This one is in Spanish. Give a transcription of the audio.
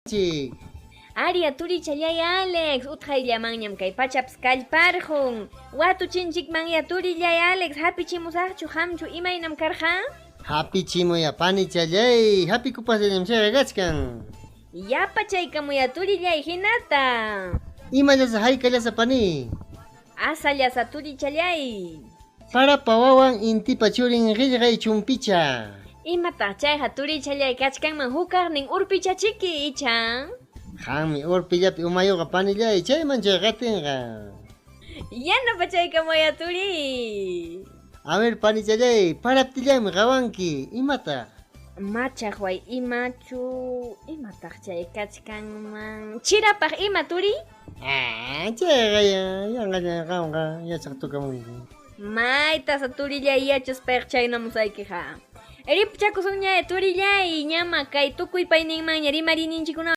Chik. Aria turillay Alex, utqayllamanñam kay pachapas kallparqun. Watuchinchikman ya turillay Alex, hapichimusaqchu hamchu imaynam karqa? Happy chimuya pani challay. Happy kupasañam chayagachkan. Yapachaykamuya turillay hinata. Imallasa haykallasa pani. Asallasa turichalay. Para pawawan intipa churin qillqay chumpicha. Imataq chayqa turichalay kachkanman hukaqnin urpichachiki ichan. Qanmi urpillapi umayuqa panillay chayman chay qatinqa. Yanapachaykamuya turi. A ver panichallay, paraptillami qawanki. Imataq? Machaq way imachu, imataq chay kachkanman. Chirapaq ima turi? Chayqa yanqa qawanqa yachaq tukamunki. Maytasa turillay yachaspayqa chaynamusaykiqa. Eripchakusunña turillay ñama kay tukuy payninmanña rimarininchikuna